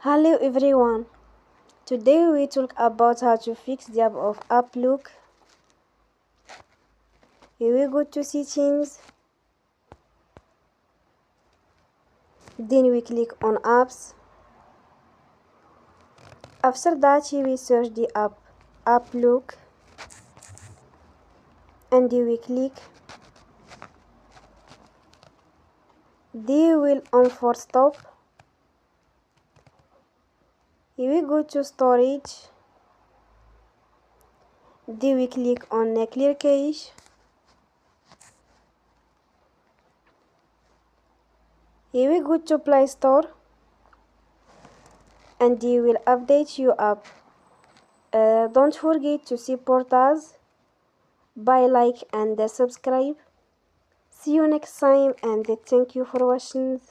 Hello everyone. Today we talk about how to fix the app of app look. Here we go to settings. Then we click on apps. After that we search the app look and we click. They will on for stop. Here we go to storage. Then we click on clear cache. Here we go to Play Store and they will update your app. Don't forget to support us by like and subscribe. See you next time and thank you for watching.